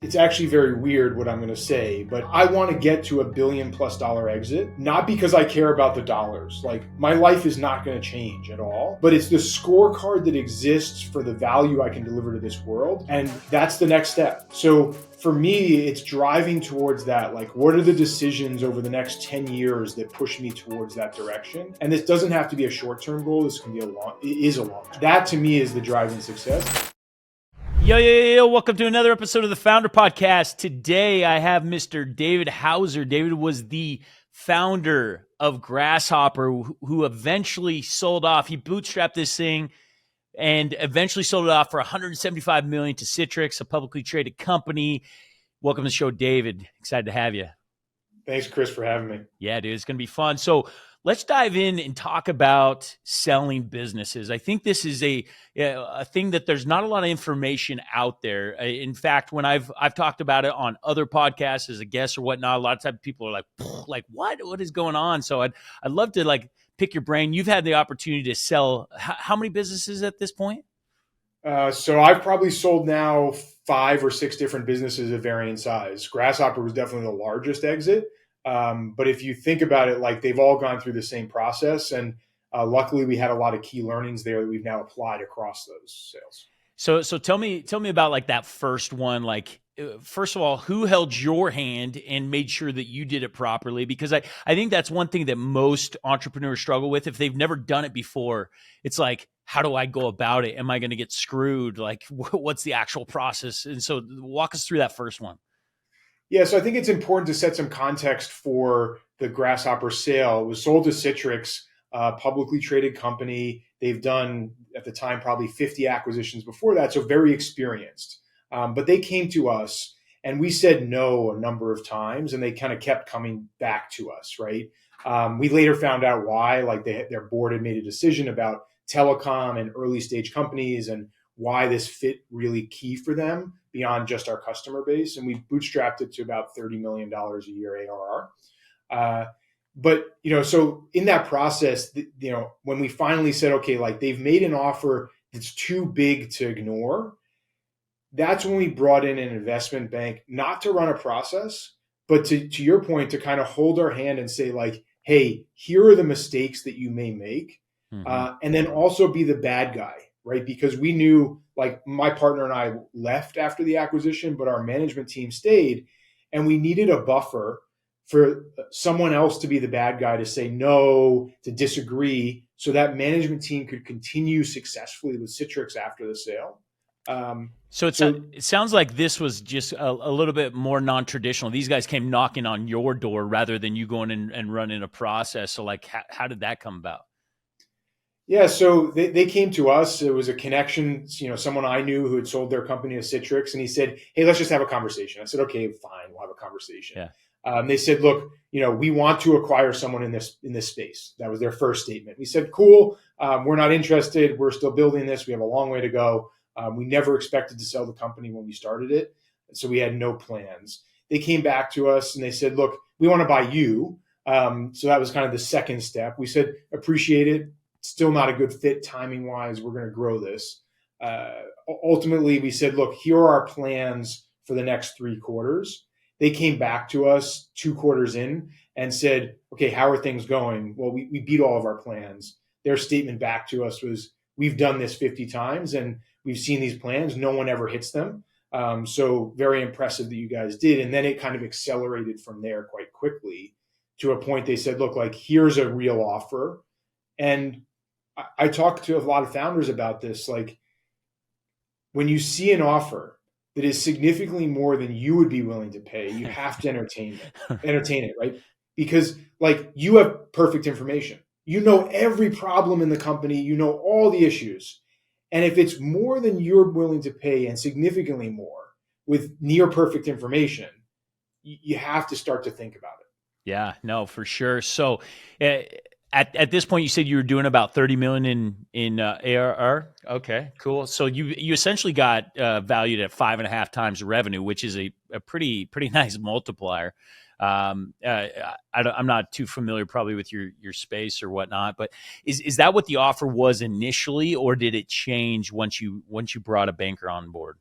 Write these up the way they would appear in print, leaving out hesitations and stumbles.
It's actually very weird what I'm going to say, but I want to get to $1 billion+ exit, not because I care about the dollars. Like, my life is not going to change at all, but it's the scorecard that exists for the value I can deliver to this world. And that's the next step. So for me, it's driving towards that. Like, what are the decisions over the next 10 years that push me towards that direction? And this doesn't have to be a short-term goal. This can be it is a long. That to me is the driving success. Yo, welcome to another episode of the Founder Podcast. Today, I have Mr. David Hauser. David was the founder of Grasshopper, who eventually sold off. He bootstrapped this thing and eventually sold it off for $175 million to Citrix, a publicly traded company. Welcome to the show, David. Excited to have you. Thanks, Chris, for having me. Yeah, dude, it's going to be fun. So let's dive in and talk about selling businesses. I think this is a thing that there's not a lot of information out there. In fact, when I've talked about it on other podcasts as a guest or whatnot, a lot of times people are like, what is going on? So I'd love to pick your brain. You've had the opportunity to sell how many businesses at this point? So I've probably sold now 5 or 6 different businesses of varying size. Grasshopper was definitely the largest exit. But if you think about it, like, they've all gone through the same process. And luckily, we had a lot of key learnings there that we've now applied across those sales. So tell me about that first one. First of all, who held your hand and made sure that you did it properly? Because I think that's one thing that most entrepreneurs struggle with. If they've never done it before, it's like, how do I go about it? Am I going to get screwed? Like, what's the actual process? And so walk us through that first one. Yeah, so I think it's important to set some context for the Grasshopper sale. It was sold to Citrix, a publicly traded company. They've done, at the time, probably 50 acquisitions before that, so very experienced. But they came to us, and we said no a number of times, and they kind of kept coming back to us, right? We later found out why. Like, their board had made a decision about telecom and early stage companies and why this fit really key for them beyond just our customer base. And we bootstrapped it to about $30 million a year ARR. But, so in that process, when we finally said, okay, like, they've made an offer that's too big to ignore, that's when we brought in an investment bank, not to run a process, but to your point, to kind of hold our hand and say, like, hey, here are the mistakes that you may make. And then also be the bad guy, right? Because we knew, like, my partner and I left after the acquisition, but our management team stayed, and we needed a buffer for someone else to be the bad guy, to say no, to disagree, so that management team could continue successfully with Citrix after the sale. So it sounds like this was just a little bit more non-traditional. These guys came knocking on your door rather than you going in and running a process. So, like, how did that come about? Yeah, so they came to us. It was a connection, someone I knew who had sold their company to Citrix, and he said, hey, let's just have a conversation. I said, okay, fine, we'll have a conversation. Yeah. They said, look, we want to acquire someone in this space. That was their first statement. We said, cool, we're not interested. We're still building this. We have a long way to go. We never expected to sell the company when we started it, so we had no plans. They came back to us and they said, look, we want to buy you. So that was kind of the second step. We said, appreciate it. Still not a good fit timing wise. We're going to grow this. Ultimately, we said, look, here are our plans for the next 3 quarters. They came back to us 2 quarters in and said, okay, how are things going? Well, we beat all of our plans. Their statement back to us was, we've done this 50 times and we've seen these plans. No one ever hits them. So very impressive that you guys did. And then it kind of accelerated from there quite quickly to a point they said, look, like, here's a real offer. And I talk to a lot of founders about this. Like, when you see an offer that is significantly more than you would be willing to pay, you have to entertain it, right? Because, like, you have perfect information. You know every problem in the company. You know all the issues. And if it's more than you're willing to pay, and significantly more, with near perfect information, you have to start to think about it. Yeah, no, for sure. So at this point, you said you were doing about 30 million in ARR. Okay, cool. So you essentially got valued at 5.5 times revenue, which is a pretty nice multiplier. I'm not too familiar probably with your space or whatnot, but is that what the offer was initially, or did it change once you brought a banker on board?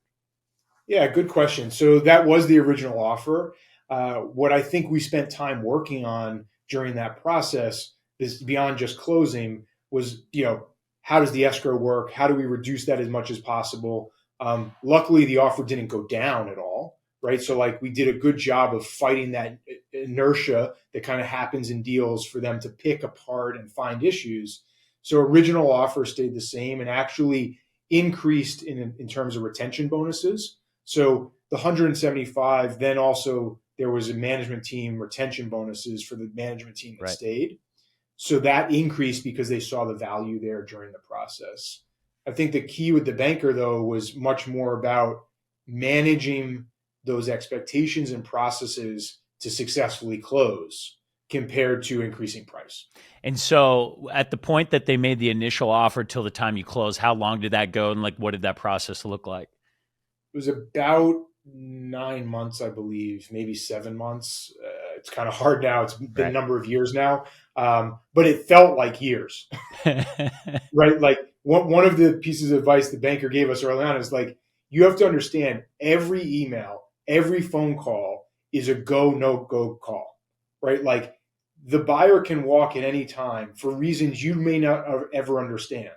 Yeah, good question. So that was the original offer. What I think we spent time working on during that process is beyond just closing was, how does the escrow work? How do we reduce that as much as possible? Luckily, the offer didn't go down at all, right? So like we did a good job of fighting that inertia that kind of happens in deals for them to pick apart and find issues. So original offer stayed the same and actually increased in terms of retention bonuses. So the 175, then also there was a management team retention bonuses for the management team that Right. stayed. So that increased because they saw the value there during the process. I think the key with the banker, though, was much more about managing those expectations and processes to successfully close compared to increasing price. And so at the point that they made the initial offer till the time you close, how long did that go? And like, what did that process look like? It was about 9 months, I believe, maybe 7 months. It's kind of hard now. It's been Right. a number of years now, but it felt like years, right? Like one of the pieces of advice the banker gave us early on is like, you have to understand every email, every phone call is a go, no go call, right? Like the buyer can walk at any time for reasons you may not ever understand,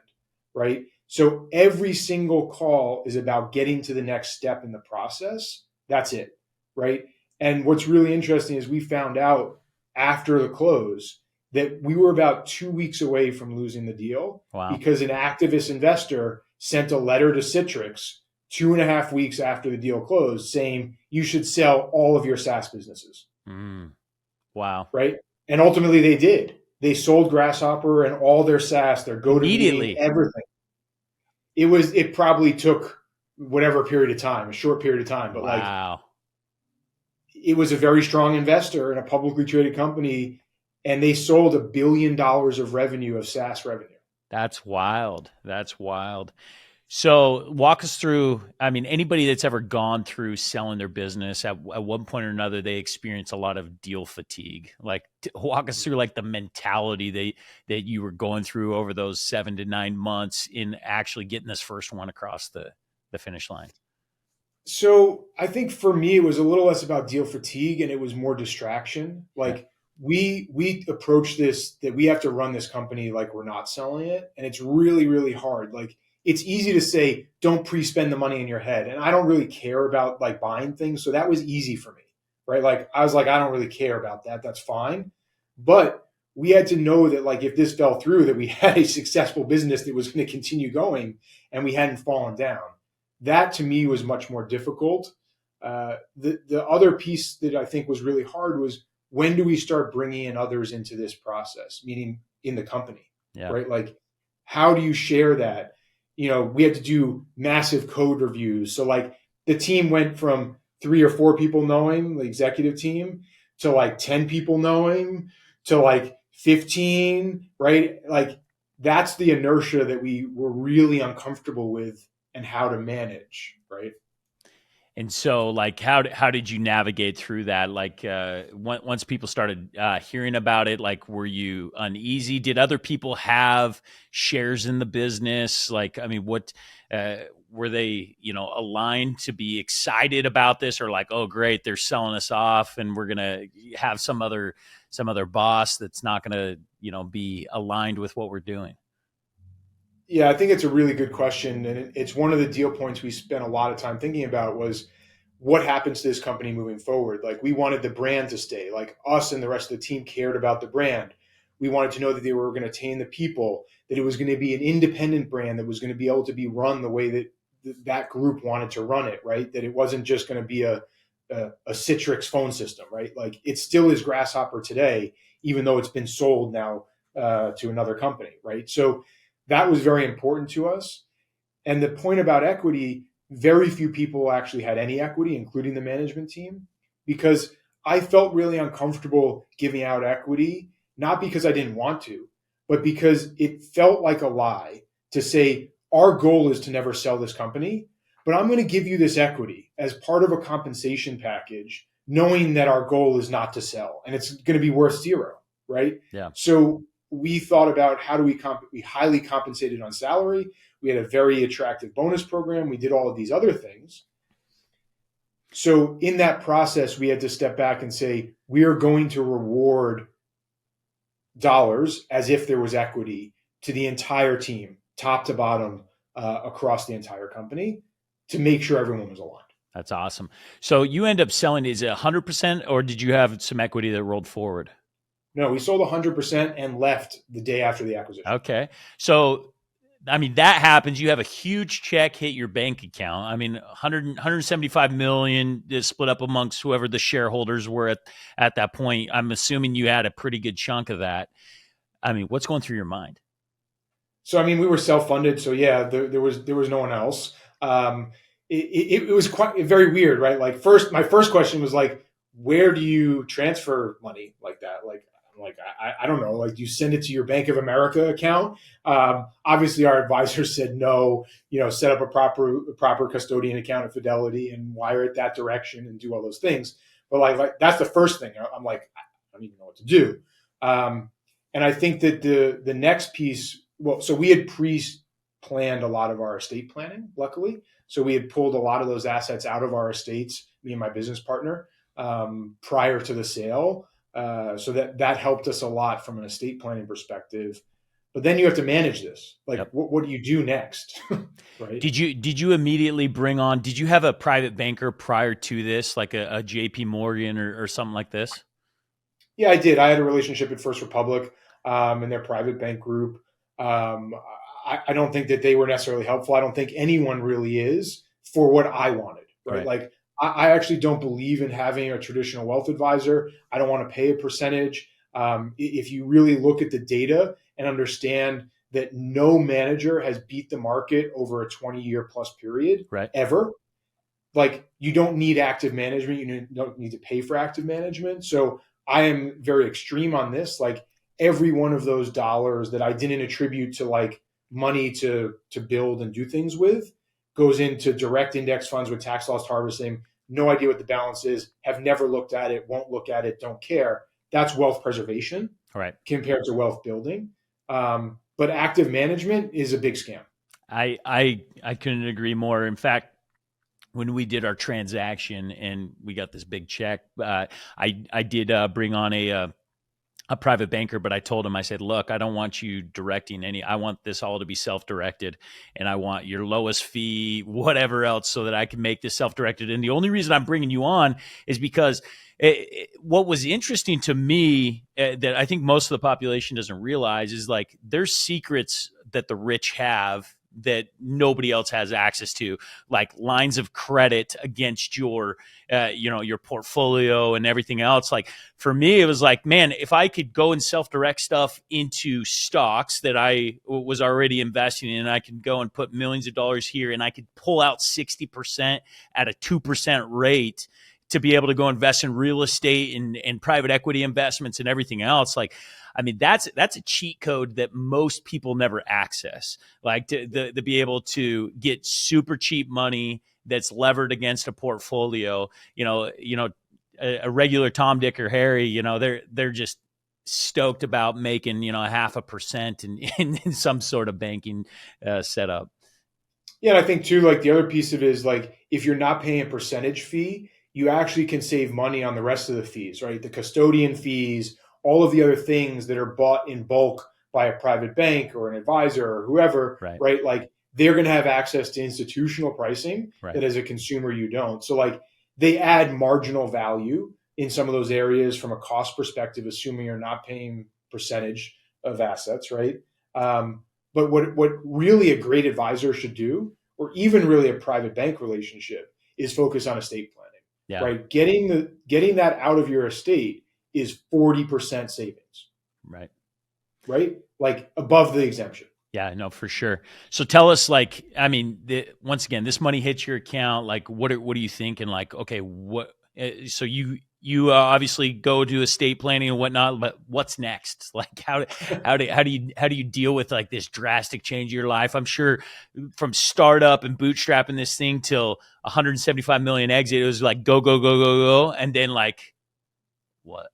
right? So every single call is about getting to the next step in the process. That's it, right? And what's really interesting is we found out after the close that we were about 2 weeks away from losing the deal Wow. because an activist investor sent a letter to Citrix 2.5 weeks after the deal closed saying you should sell all of your SaaS businesses. Wow. Right. And ultimately they did. They sold Grasshopper and all their SaaS, their GoToMeeting, Immediately. everything. It probably took whatever period of time, a short period of time, but like Wow. it was a very strong investor in a publicly traded company and they sold $1 billion of revenue of SaaS revenue. That's wild. That's wild. So walk us through, I mean, anybody that's ever gone through selling their business at one point or another, they experience a lot of deal fatigue. Like walk us through like the mentality that you were going through over those 7 to 9 months in actually getting this first one across the finish line. So I think for me, it was a little less about deal fatigue and it was more distraction. Yeah. Like we approach this that we have to run this company like we're not selling it. And it's really, really hard. Like it's easy to say, don't pre-spend the money in your head. And I don't really care about like buying things. So that was easy for me, right? Like I was like, I don't really care about that. That's fine. But we had to know that like if this fell through, that we had a successful business that was going to continue going and we hadn't fallen down. That to me was much more difficult. The other piece that I think was really hard was when do we start bringing in others into this process, meaning in the company, Yeah. right? Like, how do you share that? We had to do massive code reviews. So like the team went from 3 or 4 people knowing, the executive team, to like 10 people knowing, to like 15, right? Like that's the inertia that we were really uncomfortable with and how to manage, right? And so, like, how did you navigate through that? Like, once people started hearing about it, like, were you uneasy? Did other people have shares in the business? Like, I mean, what were they, aligned to be excited about this, or like, oh, great, they're selling us off, and we're gonna have some other boss that's not gonna, be aligned with what we're doing? Yeah, I think it's a really good question. And it's one of the deal points we spent a lot of time thinking about was what happens to this company moving forward? Like we wanted the brand to stay, like us and the rest of the team cared about the brand. We wanted to know that they were going to retain the people, that it was going to be an independent brand that was going to be able to be run the way that that group wanted to run it, right? That it wasn't just going to be a Citrix phone system, right? Like it still is Grasshopper today, even though it's been sold now to another company, right? So that was very important to us. And the point about equity, very few people actually had any equity, including the management team, because I felt really uncomfortable giving out equity, not because I didn't want to, but because it felt like a lie to say, our goal is to never sell this company, but I'm going to give you this equity as part of a compensation package, knowing that our goal is not to sell and it's going to be worth zero, right? Yeah. So we thought about how do we highly compensated on salary. We had a very attractive bonus program. We did all of these other things. So in that process, we had to step back and say, we are going to reward dollars as if there was equity to the entire team, top to bottom, across the entire company, to make sure everyone was aligned. That's awesome. So you end up selling, is it 100%, or did you have some equity that rolled forward? No, we sold 100% and left the day after the acquisition. Okay. So, I mean, that happens. You have a huge check hit your bank account. I mean, 175 million is split up amongst whoever the shareholders were at that point. I'm assuming you had a pretty good chunk of that. I mean, what's going through your mind? So, I mean, we were self-funded. So yeah, there was no one else. It was quite very weird, right? Like my first question was like, where do you transfer money like that? Like, I don't know, like, do you send it to your Bank of America account? Obviously our advisors said no, set up a proper custodian account at Fidelity and wire it that direction and do all those things. But like that's the first thing. I'm like, I don't even know what to do. And I think that the next piece, well, so we had pre-planned a lot of our estate planning, luckily. So we had pulled a lot of those assets out of our estates, me and my business partner, prior to the sale. So that helped us a lot from an estate planning perspective. But then you have to manage this. Like, yep. What do you do next? Right? Did you immediately did you have a private banker prior to this, like a JP Morgan or something like this? Yeah, I did. I had a relationship at First Republic and their private bank group. I don't think that they were necessarily helpful. I don't think anyone really is for what I wanted. Right? Like, I actually don't believe in having a traditional wealth advisor. I don't want to pay a percentage. If you really look at the data and understand that no manager has beat the market over a 20-year plus period, ever, like, you don't need active management. You don't need to pay for active management. So I am very extreme on this. Like, every one of those dollars that I didn't attribute to like money to build and do things with goes into direct index funds with tax loss harvesting. No idea what the balance is, have never looked at it, won't look at it, don't care. That's wealth preservation, compared to wealth building. But active management is a big scam. I couldn't agree more. In fact, when we did our transaction and we got this big check, I did bring on a private banker, but I told him, I said, look, I don't want you directing I want this all to be self-directed, and I want your lowest fee, whatever else, so that I can make this self-directed. And the only reason I'm bringing you on is because what was interesting to me that I think most of the population doesn't realize is, like, there's secrets that the rich have that nobody else has access to, like lines of credit against your portfolio and everything else. Like, for me, it was like, man, if I could go and self-direct stuff into stocks that I was already investing in, I could go and put millions of dollars here, and I could pull out 60% at a 2% rate to be able to go invest in real estate and private equity investments and everything else. Like, I mean, that's a cheat code that most people never access. Like, to be able to get super cheap money that's levered against a portfolio. A regular Tom, Dick, or Harry, they're just stoked about making 0.5% in some sort of banking setup. Yeah, and I think too, like, the other piece of it is, like, if you're not paying a percentage fee, you actually can save money on the rest of the fees, right? The custodian fees, all of the other things that are bought in bulk by a private bank or an advisor or whoever, right? Like, they're going to have access to institutional pricing that as a consumer you don't. So, like, they add marginal value in some of those areas from a cost perspective, assuming you're not paying percentage of assets, right? But what really a great advisor should do, or even really a private bank relationship, is focus on estate planning, right? Getting that out of your estate is 40% savings, right? Like, above the exemption. Yeah, no, for sure. So tell us, like, I mean, once again, this money hits your account. Like, what are you thinking? Like, okay, what? So you obviously go do estate planning and whatnot, but what's next? Like, how do you deal with, like, this drastic change in your life? I'm sure from startup and bootstrapping this thing till 175 million exit, it was like go, and then, like, what?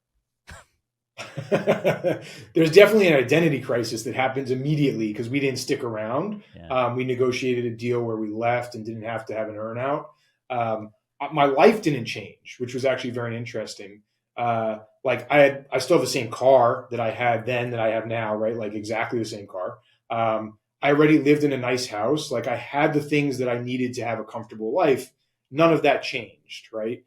There's definitely an identity crisis that happens immediately because we didn't stick around. We negotiated a deal where we left and didn't have to have an earnout. my life didn't change, which was actually very interesting. Like I still have the same car that I had then that I have now, right? Like exactly the same car. I already lived in a nice house. Like I had the things that I needed to have a comfortable life. None of that changed, right?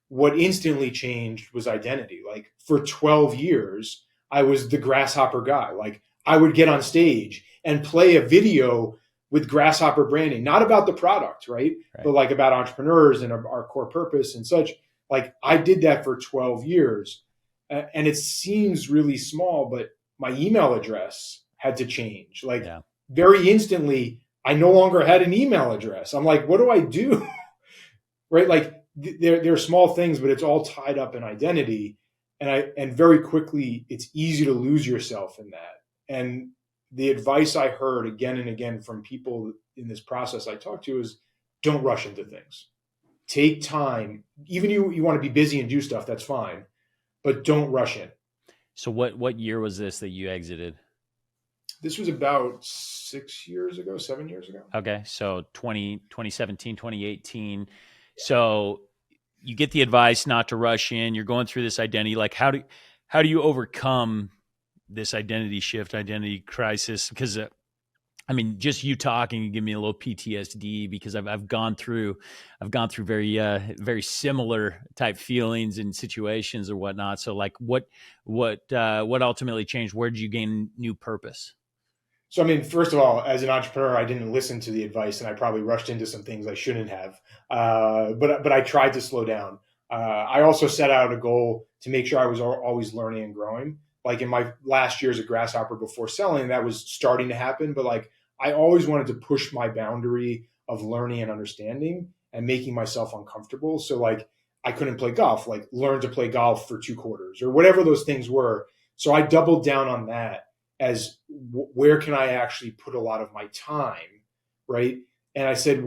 What instantly changed was identity. Like for 12 years, I was the Grasshopper guy. Like I would get on stage and play a video with Grasshopper branding, not about the product, right? But like about entrepreneurs and our core purpose and such. Like I did that for 12 years. And it seems really small, but my email address had to change. Like very instantly, I no longer had an email address. I'm like, what do I do? Right? Like they're small things, but it's all tied up in identity. And very quickly, it's easy to lose yourself in that. And the advice I heard again and again from people in this process I talked to is don't rush into things. Take time. Even you want to be busy and do stuff, that's fine, but don't rush in. So what year was this that you exited? This was about 7 years ago. Okay. So 2017, 2018. So you get the advice not to rush in. You're going through this identity. Like how do you overcome this identity shift, identity crisis? Because I mean, just you talking, you give me a little PTSD because I've gone through very very similar type feelings and situations or whatnot. So like what ultimately changed? Where did you gain new purpose? So, I mean, first of all, as an entrepreneur, I didn't listen to the advice and I probably rushed into some things I shouldn't have. But I tried to slow down. I also set out a goal to make sure I was always learning and growing. Like in my last year as a Grasshopper before selling, that was starting to happen. But like I always wanted to push my boundary of learning and understanding and making myself uncomfortable. So like I couldn't play golf, like learn to play golf for 2 quarters or whatever those things were. So I doubled down on that as where can I actually put a lot of my time, right? And I said,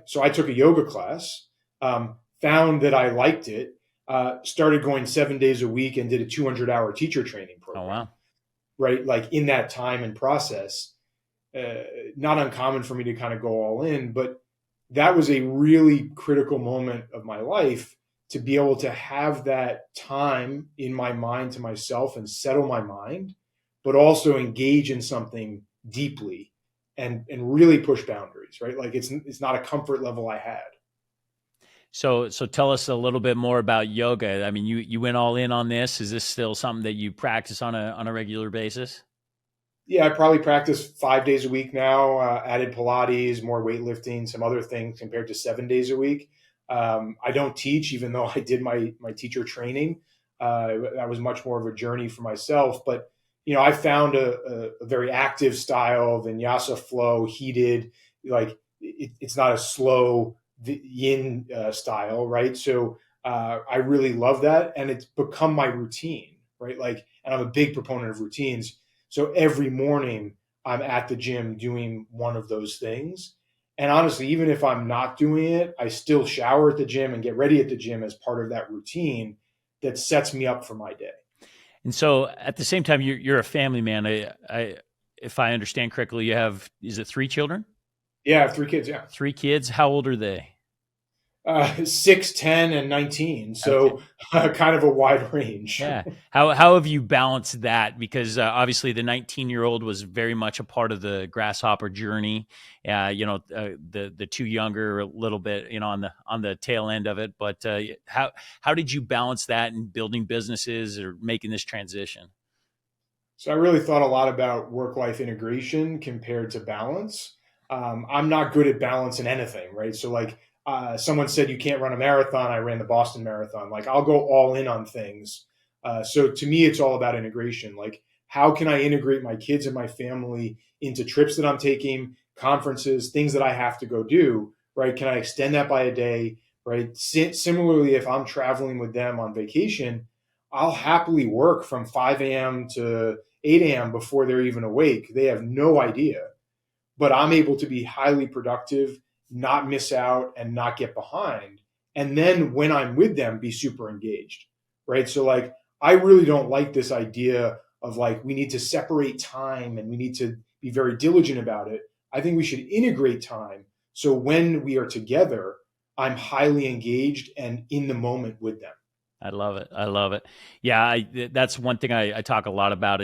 so I took a yoga class, found that I liked it, started going 7 days a week and did a 200-hour teacher training program. Oh, wow. Right? Like in that time and process, not uncommon for me to kind of go all in, but that was a really critical moment of my life to be able to have that time in my mind to myself and settle my mind, but also engage in something deeply and really push boundaries, right? Like it's not a comfort level I had. So tell us a little bit more about yoga. I mean, you went all in on this. Is this still something that you practice on a regular basis? Yeah, I probably practice 5 days a week now, added Pilates, more weightlifting, some other things compared to 7 days a week. I don't teach, even though I did my teacher training. That was much more of a journey for myself. But, I found a very active style, vinyasa flow, heated, like it's not a slow yin style, right? So I really love that. And it's become my routine, right? Like, and I'm a big proponent of routines. So every morning I'm at the gym doing one of those things. And honestly, even if I'm not doing it, I still shower at the gym and get ready at the gym as part of that routine that sets me up for my day. And so at the same time, you're a family man. If I understand correctly, is it 3 children? Yeah, I have 3 kids. Yeah. 3 kids. How old are they? 6, 10, and 19. So okay. Kind of a wide range. Yeah. How have you balanced that? Because obviously the 19-year-old was very much a part of the Grasshopper journey. The 2 younger a little bit, on the tail end of it. But how did you balance that in building businesses or making this transition? So I really thought a lot about work-life integration compared to balance. I'm not good at balance in anything, right? So like, someone said you can't run a marathon. I ran the Boston Marathon. Like I'll go all in on things. So to me, it's all about integration. Like how can I integrate my kids and my family into trips that I'm taking, conferences, things that I have to go do, right? Can I extend that by a day, right? Similarly, if I'm traveling with them on vacation, I'll happily work from 5 a.m. to 8 a.m. before they're even awake. They have no idea, but I'm able to be highly productive, not miss out and not get behind. And then when I'm with them, be super engaged, right? So like, I really don't like this idea of like, we need to separate time and we need to be very diligent about it. I think we should integrate time. So when we are together, I'm highly engaged and in the moment with them. I love it. I love it. Yeah, that's one thing I talk a lot about.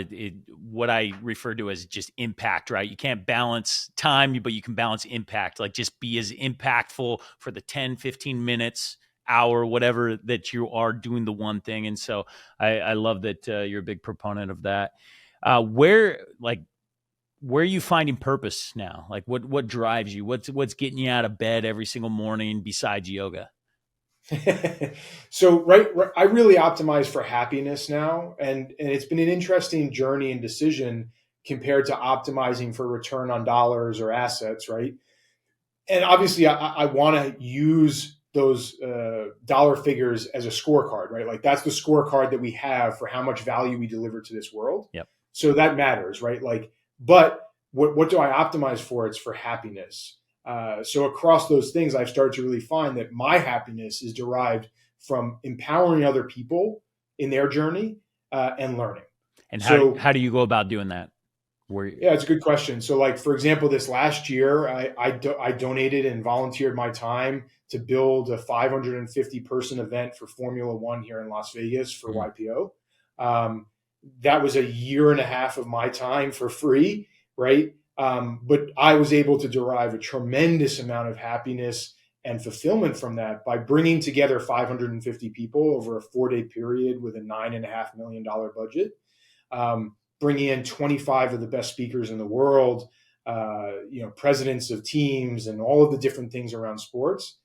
What I refer to as just impact, right? You can't balance time, but you can balance impact. Like just be as impactful for the 10, 15 minutes, hour, whatever that you are doing the one thing. And so I love that you're a big proponent of that. Where are you finding purpose now? Like what drives you? What's getting you out of bed every single morning besides yoga? So I really optimize for happiness now, and it's been an interesting journey and decision compared to optimizing for return on dollars or assets, right? And obviously, I want to use those dollar figures as a scorecard, right? Like that's the scorecard that we have for how much value we deliver to this world. Yep. So that matters, right? Like, but what do I optimize for? It's for happiness. So across those things, I've started to really find that my happiness is derived from empowering other people in their journey and learning. And how do you go about doing that? Yeah, it's a good question. So like, for example, this last year, I donated and volunteered my time to build a 550 person event for Formula One here in Las Vegas for YPO. That was a year and a half of my time for free, right? But I was able to derive a tremendous amount of happiness and fulfillment from that by bringing together 550 people over a 4-day period with a $9.5 million budget, bringing in 25 of the best speakers in the world, presidents of teams and all of the different things around sports.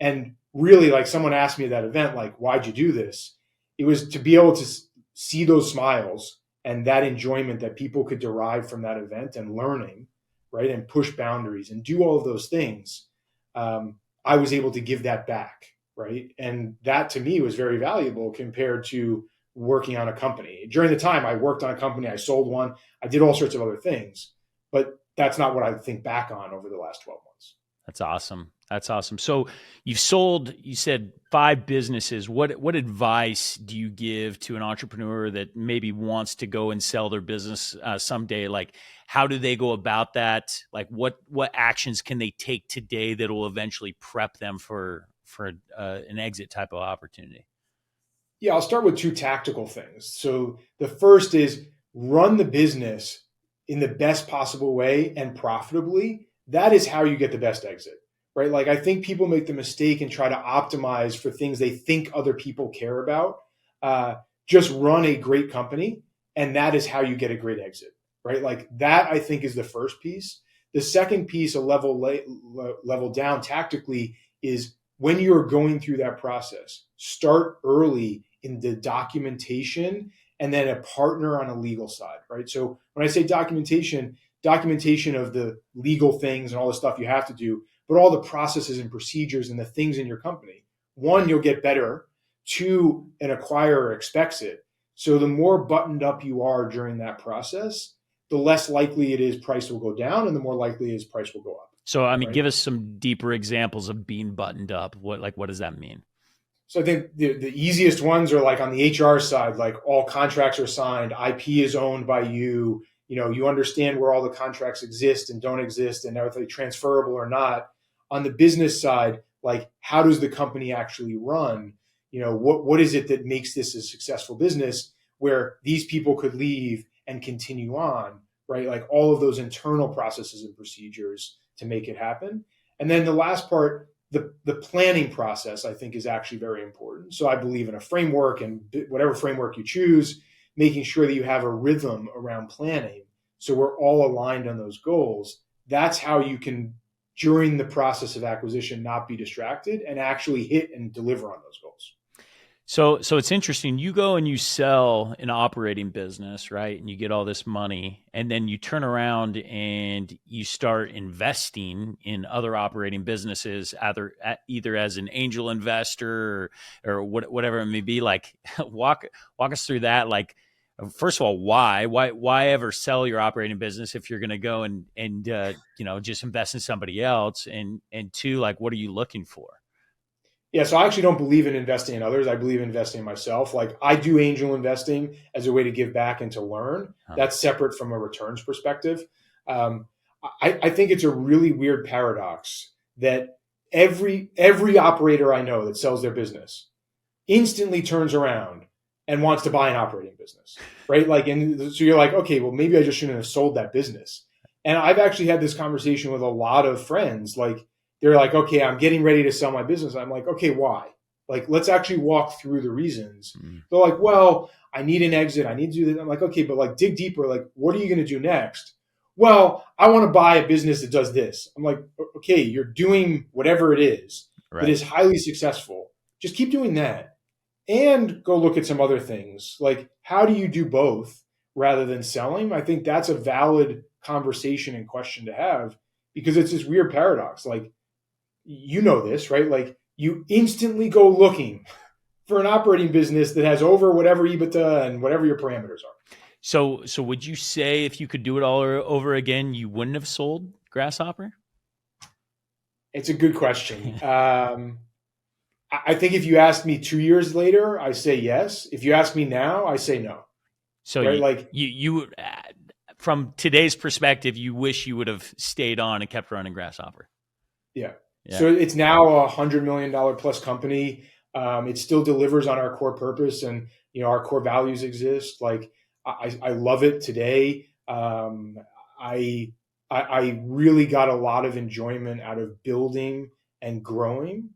And really, like someone asked me at that event, like, why'd you do this? It was to be able to see those smiles and that enjoyment that people could derive from that event and learning, right? And push boundaries and do all of those things. I was able to give that back, right? And that to me was very valuable compared to working on a company. During the time I worked on a company, I sold one, I did all sorts of other things, but that's not what I think back on over the last 12 months. That's awesome. That's awesome. So you said 5 businesses. What advice do you give to an entrepreneur that maybe wants to go and sell their business someday? Like, how do they go about that? Like, what actions can they take today that will eventually prep them for an exit type of opportunity? Yeah, I'll start with 2 tactical things. So the first is run the business in the best possible way and profitably. That is how you get the best exit, right? Like I think people make the mistake and try to optimize for things they think other people care about. Just run a great company, and that is how you get a great exit, right? Like that, I think, is the first piece. The second piece, a level down tactically, is when you're going through that process, start early in the documentation and then a partner on a legal side, right? So when I say documentation of the legal things and all the stuff you have to do, but all the processes and procedures and the things in your company. 1, you'll get better. 2, an acquirer expects it. So the more buttoned up you are during that process, the less likely it is price will go down and the more likely it is price will go up. So, I mean, right? Give us some deeper examples of being buttoned up. What does that mean? So I think the easiest ones are like on the HR side, like all contracts are signed, IP is owned by you. You understand where all the contracts exist and don't exist and are they transferable or not. On the business side, like how does the company actually run? What is it that makes this a successful business where these people could leave and continue on, right? Like all of those internal processes and procedures to make it happen. And then the last part, the planning process, I think, is actually very important. So I believe in a framework, and whatever framework you choose, making sure that you have a rhythm around planning so we're all aligned on those goals. That's how you can, during the process of acquisition, not be distracted and actually hit and deliver on those goals. So it's interesting. You go and you sell an operating business, right? And you get all this money, and then you turn around and you start investing in other operating businesses, either as an angel investor or whatever it may be. Like, walk us through that. Like, first of all, why ever sell your operating business if you're going to go and just invest in somebody else? And 2, like, what are you looking for? Yeah, so I actually don't believe in investing in others. I believe in investing in myself. Like I do angel investing as a way to give back and to learn. That's separate from a returns perspective. I think it's a really weird paradox that every operator I know that sells their business instantly turns around and wants to buy an operating business, right? Like, and so you're like, okay, well, maybe I just shouldn't have sold that business. And I've actually had this conversation with a lot of friends. Like, they're like, okay, I'm getting ready to sell my business. I'm like, okay, why? Like, let's actually walk through the reasons. They're like, well, I need an exit. I need to do that. I'm like, okay, but like dig deeper. Like, what are you going to do next? Well, I want to buy a business that does this. I'm like, okay, you're doing whatever it is that is highly successful. Just keep doing that and go look at some other things. Like, how do you do both rather than selling? I think that's a valid conversation and question to have, because it's this weird paradox. Like, you know this, right? Like, you instantly go looking for an operating business that has over whatever EBITDA and whatever your parameters are. So would you say if you could do it all over again, you wouldn't have sold Grasshopper? It's a good question. I think if you asked me 2 years later, I say yes. If you ask me now, I say no. So right? you from today's perspective, you wish you would have stayed on and kept running Grasshopper. Yeah. So it's now $100 million plus company. It still delivers on our core purpose, and our core values exist. Like, I love it today. I really got a lot of enjoyment out of building and growing.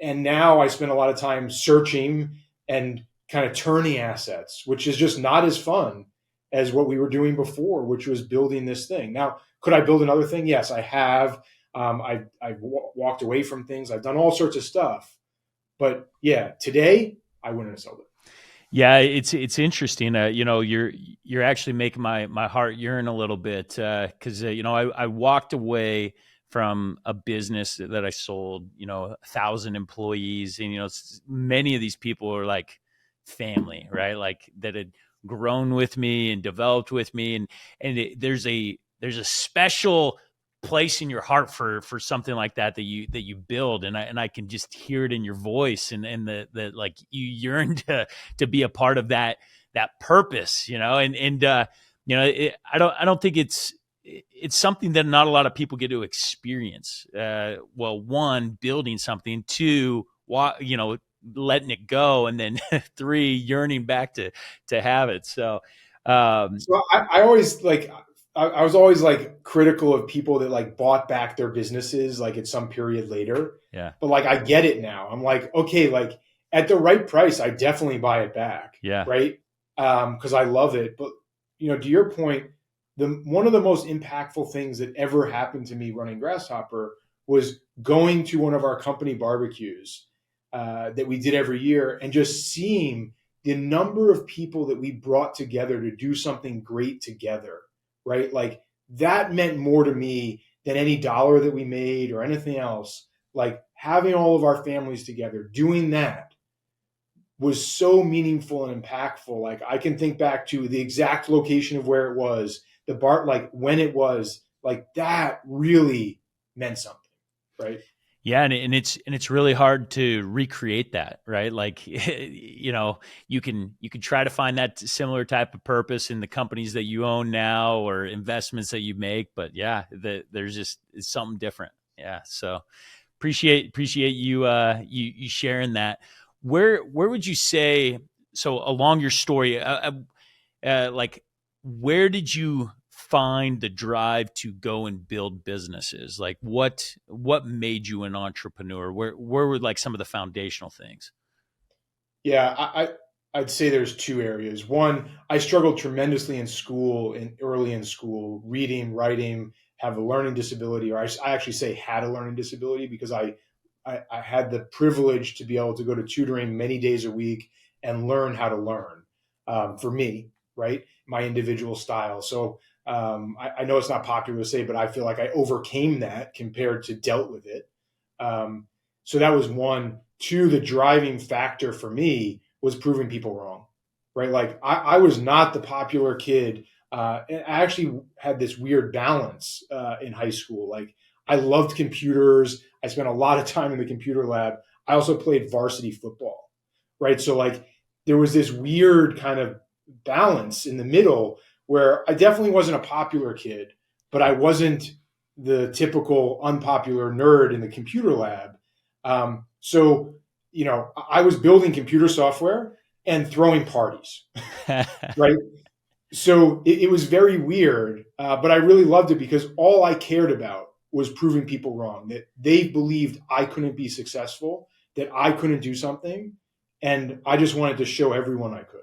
And now I spend a lot of time searching and kind of turning assets, which is just not as fun as what we were doing before, which was building this thing. Now, could I build another thing? Yes, I have. I've walked away from things. I've done all sorts of stuff. But yeah, today I wouldn't have sold it. Yeah, it's interesting. You're actually making my heart yearn a little bit, because I walked away from a business that I sold, 1,000 employees, and many of these people are like family, right? Like, that had grown with me and developed with me, and there's a special place in your heart for something like that you build, and I can just hear it in your voice, and the like you yearn to be a part of that purpose, I don't think it's something that not a lot of people get to experience. Well, one, building something; two, letting it go, and then three, yearning back to have it. So I always like. I was always like critical of people that like bought back their businesses like at some period later. Yeah. But like, I get it now. I'm like, okay, like at the right price, I definitely buy it back. Yeah. Right. Because I love it. But to your point, one of the most impactful things that ever happened to me running Grasshopper was going to one of our company barbecues that we did every year, and just seeing the number of people that we brought together to do something great together. Right? Like, that meant more to me than any dollar that we made or anything else. Like, having all of our families together, doing that was so meaningful and impactful. Like, I can think back to the exact location of where it was, the bar, like when it was, like, that really meant something. Right. Yeah, and it's really hard to recreate that, right? Like, you can try to find that similar type of purpose in the companies that you own now or investments that you make, but yeah, there's just, it's something different. Yeah, so appreciate you you sharing that. Where would you say, so along your story, like, where did you find the drive to go and build businesses? Like, what made you an entrepreneur? Where were like some of the foundational things? Yeah, I'd say there's two areas. One, I struggled tremendously in school, early in school, reading, writing, have a learning disability, or I actually say had a learning disability, because I had the privilege to be able to go to tutoring many days a week and learn how to learn, for me, right? My individual style. So I know it's not popular to say, but I feel like I overcame that compared to dealt with it. So that was one. Two, the driving factor for me was proving people wrong, right? Like, I was not the popular kid. And I actually had this weird balance in high school. Like, I loved computers. I spent a lot of time in the computer lab. I also played varsity football, right? So like, there was this weird kind of balance in the middle where I definitely wasn't a popular kid, but I wasn't the typical unpopular nerd in the computer lab. So, I was building computer software and throwing parties, right? So it was very weird, but I really loved it because all I cared about was proving people wrong, that they believed I couldn't be successful, that I couldn't do something. And I just wanted to show everyone I could.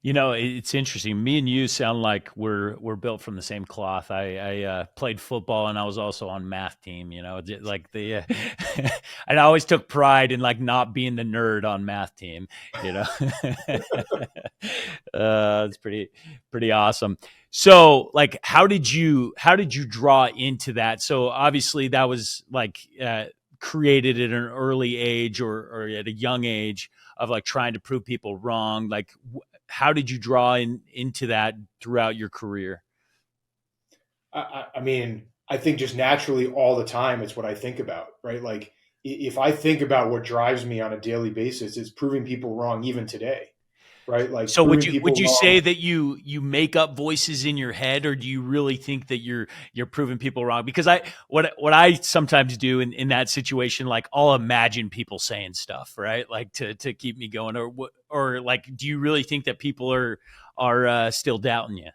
It's interesting. Me and you sound like we're built from the same cloth. I played football and I was also on math team. Like and I always took pride in like not being the nerd on math team. It's pretty awesome. So, like, how did you draw into that? So obviously that was like created at an early age or at a young age of like trying to prove people wrong. Like, how did you draw into that throughout your career? I mean, I think just naturally all the time, it's what I think about, right? Like if I think about what drives me on a daily basis, it's proving people wrong even today, right? Like So proving would people you say wrong. that you make up voices in your head, or do you really think that you're proving people wrong? Because what I sometimes do in that situation, like I'll imagine people saying stuff, right? Like to keep me going, or like, do you really think that people are still doubting you?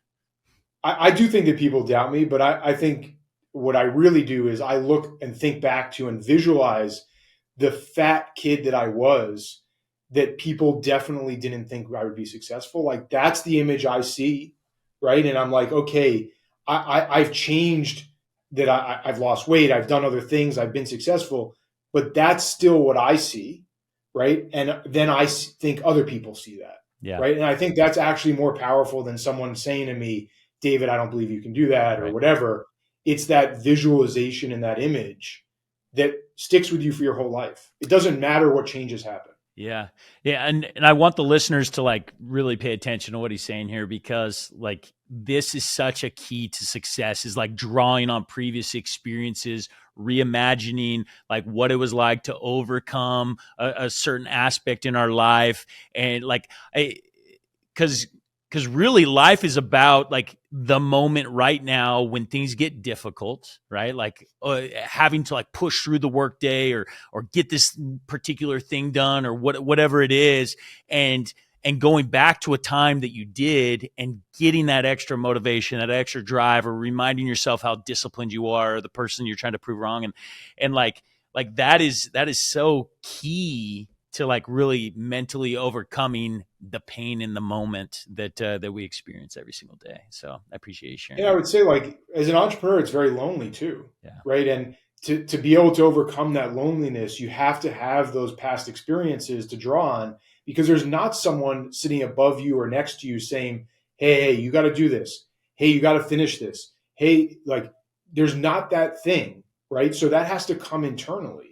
I do think that people doubt me, but I think what I really do is I look and think back to and visualize the fat kid that I was, that people definitely didn't think I would be successful. Like that's the image I see, right? And I'm like, okay, I've changed, that I've lost weight, I've done other things, I've been successful, but that's still what I see, right? And then think other people see that, Yeah, right? And I think that's actually more powerful than someone saying to me, David, I don't believe you can do that or right. whatever. It's that visualization and that image that sticks with you for your whole life. It doesn't matter what changes happen. Yeah. Yeah. And I want the listeners to like really pay attention to what he's saying here, because like this is such a key to success, is like drawing on previous experiences, reimagining like what it was like to overcome a certain aspect in our life. And like, cause because really life is about like the moment right now when things get difficult, right? Like having to like push through the workday or get this particular thing done or whatever it is, and going back to a time that you did and getting that extra motivation, that extra drive, or reminding yourself how disciplined you are, or the person you're trying to prove wrong, and like that is so key to like really mentally overcoming the pain in the moment that we experience every single day. So I appreciate you sharing And I that. would say, like, as an entrepreneur, it's very lonely too, Yeah. right? And to be able to overcome that loneliness, you have to have those past experiences to draw on, because there's not someone sitting above you or next to you saying, hey, you got to do this. Hey, you got to finish this. Hey, like, there's not that thing, right? So that has to come internally.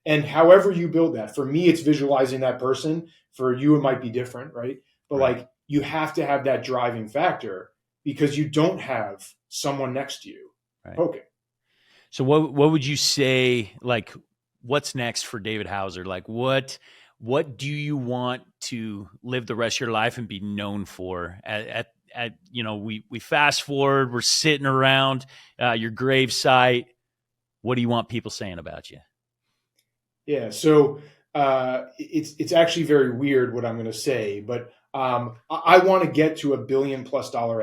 And however you build that, for me, it's visualizing that person. For you, it might be different, right? But Right. like, you have to have that driving factor because you don't have someone next to you Right. poking. So what would you say, like, what's next for David Hauser? Like what do you want to live the rest of your life and be known for? We fast forward, we're sitting around your grave site. What do you want people saying about you? Yeah. So it's actually very weird what I'm going to say, but I want to get to $1 billion+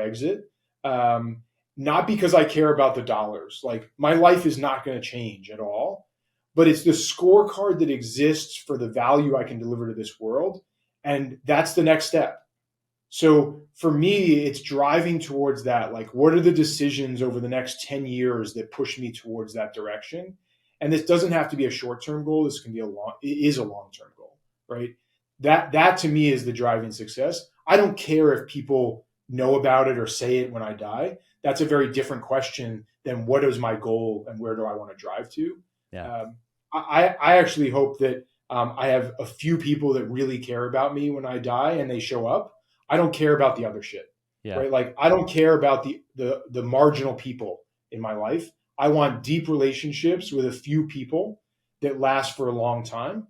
exit. Um, Not because I care about the dollars. Like my life is not going to change at all, but it's the scorecard that exists for the value I can deliver to this world, and that's the next step. So for me, it's driving towards that. Like, what are the decisions over the next 10 years that push me towards that direction? And this doesn't have to be a short-term goal. This can be it is a long-term goal, right? That to me is the driving success. I don't care if people know about it or say it when I die. That's a very different question than what is my goal and where do I want to drive to. Yeah. I actually hope that I have a few people that really care about me when I die and they show up. I don't care about the other shit, Yeah. right? Like I don't care about the marginal people in my life. I want deep relationships with a few people that last for a long time,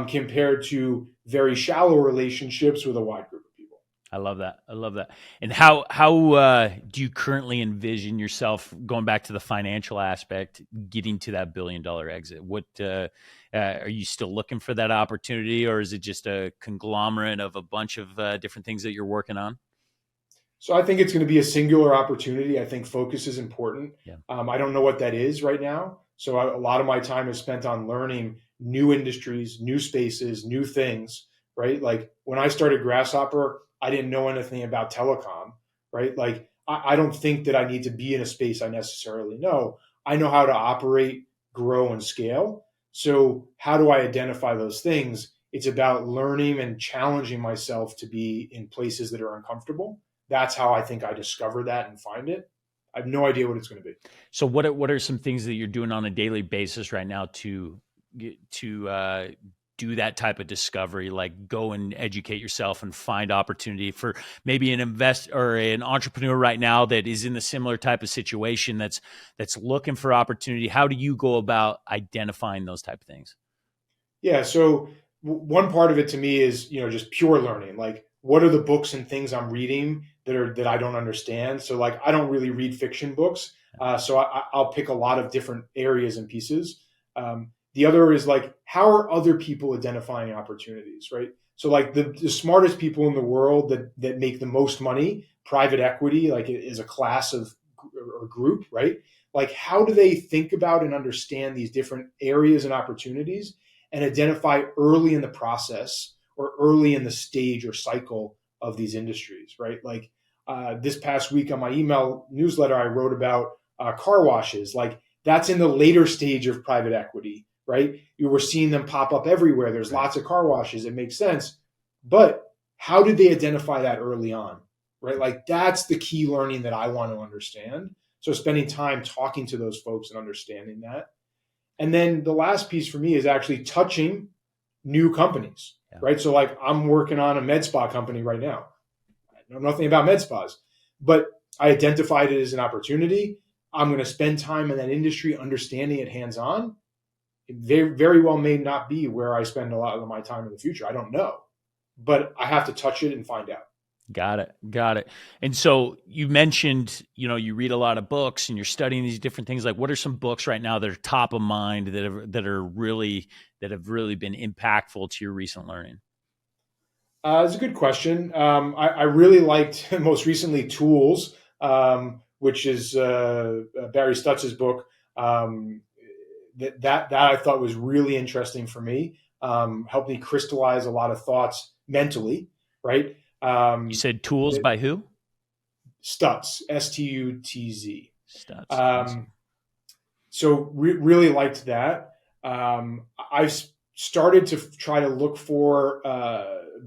compared to very shallow relationships with a wide group of people. I love that. I love that. And how do you currently envision yourself, going back to the financial aspect, getting to that $1 billion exit? What are you still looking for that opportunity, or is it just a conglomerate of a bunch of different things that you're working on? So I think it's going to be a singular opportunity. I think focus is important. Yeah. I don't know what that is right now. So a lot of my time is spent on learning new industries, new spaces, new things, right? Like when I started Grasshopper, I didn't know anything about telecom, right? Like I don't think that I need to be in a space I necessarily know. I know how to operate, grow, and scale. So how do I identify those things? It's about learning and challenging myself to be in places that are uncomfortable. That's how I think I discover that and find it. I have no idea what it's going to be. So what are some things that you're doing on a daily basis right now to do that type of discovery, like go and educate yourself and find opportunity for maybe an invest or an entrepreneur right now that is in the similar type of situation that's looking for opportunity? How do you go about identifying those type of things? Yeah. So one part of it to me is, just pure learning. Like, what are the books and things I'm reading that I don't understand? So like, I don't really read fiction books. So I'll pick a lot of different areas and pieces. The other is like, how are other people identifying opportunities, right? So like the smartest people in the world that make the most money, private equity, like is a class of or group, right? Like, how do they think about and understand these different areas and opportunities and identify early in the process or early in the stage or cycle of these industries, right? Like this past week on my email newsletter, I wrote about car washes. Like that's in the later stage of private equity, right? You were seeing them pop up everywhere. There's lots of car washes. It makes sense. But how did they identify that early on, right? Like that's the key learning that I want to understand. So spending time talking to those folks and understanding that. And then the last piece for me is actually touching new companies, right? So like I'm working on a med spa company right now. I know nothing about med spas, but I identified it as an opportunity. I'm going to spend time in that industry, understanding it hands on. It very, very well may not be where I spend a lot of my time in the future. I don't know, but I have to touch it and find out. Got it. Got it. And so you mentioned, you read a lot of books and you're studying these different things. Like, what are some books right now that are top of mind that have really been impactful to your recent learning? It's a good question. I really liked most recently Tools, which is Barry Stutz's book. That I thought was really interesting for me. Helped me crystallize a lot of thoughts mentally. Right. You said Tools by who? Stutz, Stutz. Stutz. Awesome. So really liked that. I've started to try to look for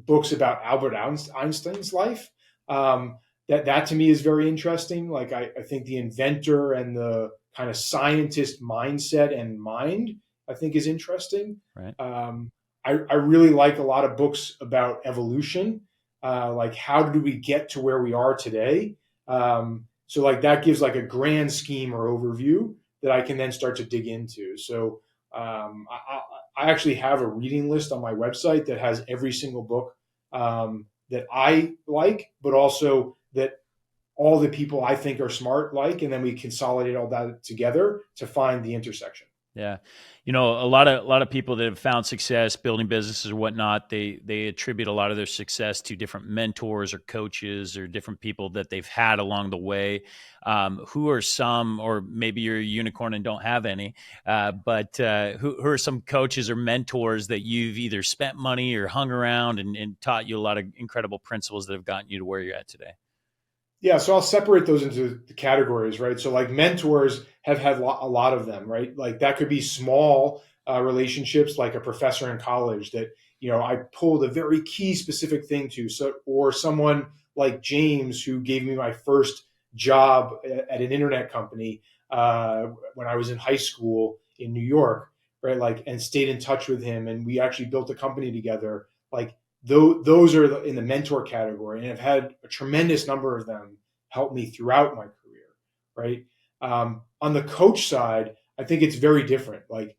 books about Albert Einstein's life. That to me is very interesting. Like I think the inventor and the kind of scientist mindset and mind, I think is interesting. Right. I really like a lot of books about evolution. Like how do we get to where we are today? So like that gives like a grand scheme or overview that I can then start to dig into. So I actually have a reading list on my website that has every single book that I like, but also that all the people I think are smart like, and then we consolidate all that together to find the intersection. Yeah. A lot of people that have found success building businesses or whatnot, they attribute a lot of their success to different mentors or coaches or different people that they've had along the way. Who are some, or maybe you're a unicorn and don't have any, but who are some coaches or mentors that you've either spent money or hung around and taught you a lot of incredible principles that have gotten you to where you're at today? Yeah, so I'll separate those into the categories, right? So like mentors have had a lot of them, right? Like that could be small relationships, like a professor in college that I pulled a very key specific thing to. So or someone like James who gave me my first job at an internet company when I was in high school in New York, right? Like and stayed in touch with him, and we actually built a company together. Like those are in the mentor category, and I've had a tremendous number of them help me throughout my career, right? On the coach side, I think it's very different. Like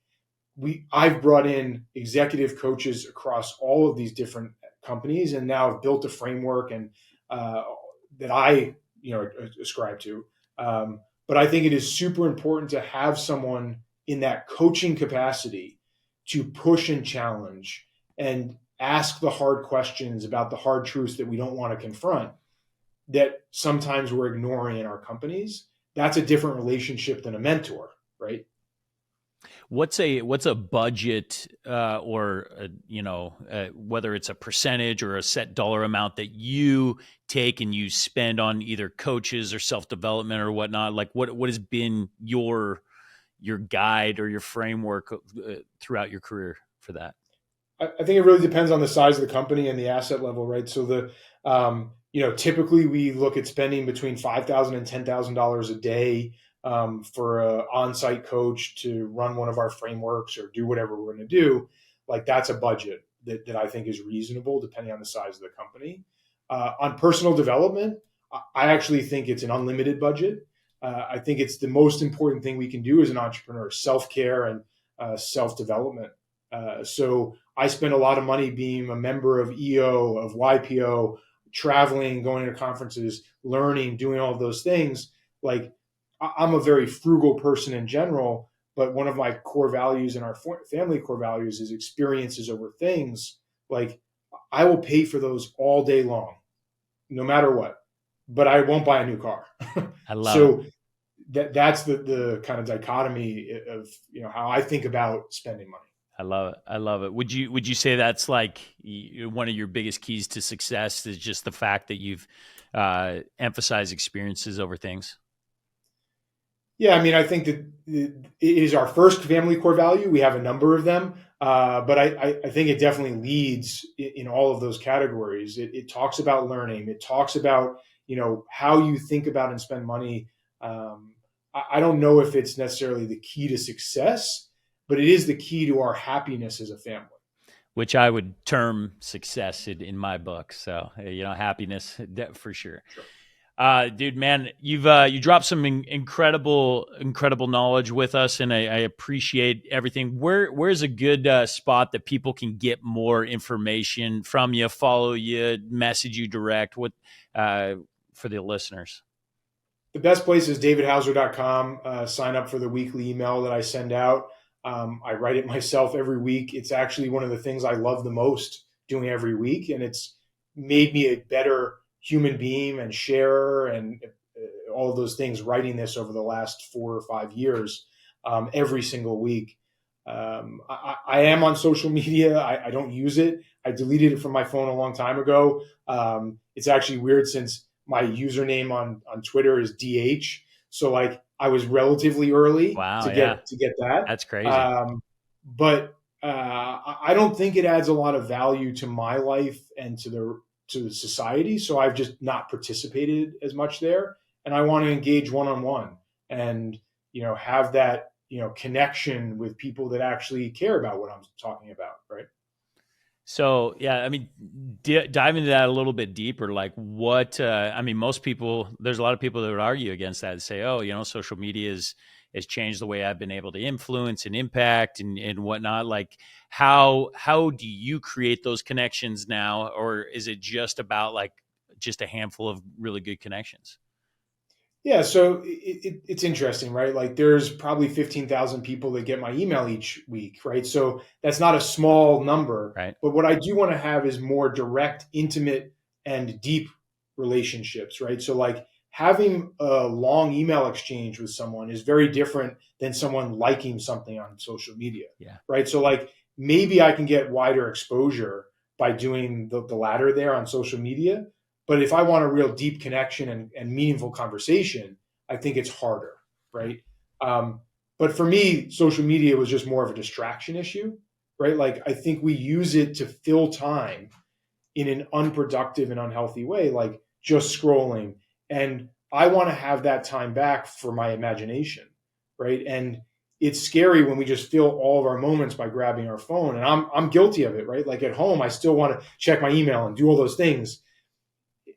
I've brought in executive coaches across all of these different companies, and now I've built a framework, and that I, ascribe to. But I think it is super important to have someone in that coaching capacity to push and challenge and ask the hard questions about the hard truths that we don't want to confront, that sometimes we're ignoring in our companies. That's a different relationship than a mentor, right? What's a budget, or whether it's a percentage or a set dollar amount that you take and you spend on either coaches or self-development or whatnot? Like what has been your guide or your framework throughout your career for that? I think it really depends on the size of the company and the asset level, right? So typically we look at spending between $5,000 and $10,000 a day for an on-site coach to run one of our frameworks or do whatever we're going to do. Like that's a budget that I think is reasonable depending on the size of the company. On personal development, I actually think it's an unlimited budget. I think it's the most important thing we can do as an entrepreneur: self-care and self-development. So I spend a lot of money being a member of EO, of YPO, traveling, going to conferences, learning, doing all of those things. Like I'm a very frugal person in general, but one of my core values and our family core values is experiences over things. Like I will pay for those all day long, no matter what, but I won't buy a new car. I love it. That's the kind of dichotomy of, how I think about spending money. I love it. I love it. Would you say that's like one of your biggest keys to success is just the fact that you've emphasized experiences over things? Yeah, I mean, I think that it is our first family core value. We have a number of them, but I think it definitely leads in all of those categories. It talks about learning. It talks about, how you think about and spend money. I don't know if it's necessarily the key to success, but it is the key to our happiness as a family. Which I would term success in my book. So, happiness for sure. Dude, man, you dropped some incredible knowledge with us, and I appreciate everything. Where's a good spot that people can get more information from you, follow you, message you direct? What for the listeners? The best place is davidhauser.com. Sign up for the weekly email that I send out. I write it myself every week. It's actually one of the things I love the most doing every week, and it's made me a better human being and sharer and all of those things, writing this over the last 4 or 5 years, every single week. I am on social media. I don't use it. I deleted it from my phone a long time ago. It's actually weird since my username on Twitter is DH. So like I was relatively early to get that. That's crazy. But I don't think it adds a lot of value to my life and to the society. So I've just not participated as much there. And I want to engage one-on-one and, have that, connection with people that actually care about what I'm talking about. Right. So, yeah, I mean, dive into that a little bit deeper. Like what, most people, there's a lot of people that would argue against that and say, oh, social media has changed the way I've been able to influence and impact and whatnot. Like how do you create those connections now? Or is it just about like just a handful of really good connections? Yeah, so it's interesting, right? Like there's probably 15,000 people that get my email each week, right? So that's not a small number, right? But what I do want to have is more direct, intimate, and deep relationships, right? So like having a long email exchange with someone is very different than someone liking something on social media, right? So like maybe I can get wider exposure by doing the latter there on social media. But if I want a real deep connection and meaningful conversation, I think it's harder, right? But for me, social media was just more of a distraction issue, right? Like I think we use it to fill time in an unproductive and unhealthy way, like just scrolling. And I want to have that time back for my imagination, right? And it's scary when we just fill all of our moments by grabbing our phone. And I'm guilty of it, right? Like at home, I still want to check my email and do all those things.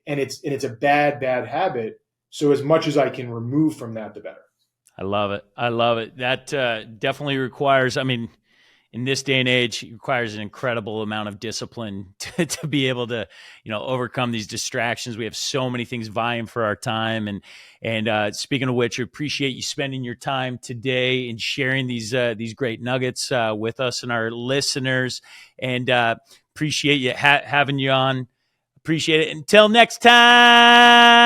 And it's a bad habit. So as much as I can remove from that, the better. I love it. That definitely requires, in this day and age, it requires an incredible amount of discipline to be able to, overcome these distractions. We have so many things vying for our time. And speaking of which, I appreciate you spending your time today and sharing these great nuggets with us and our listeners. And appreciate you having you on. Appreciate it. Until next time.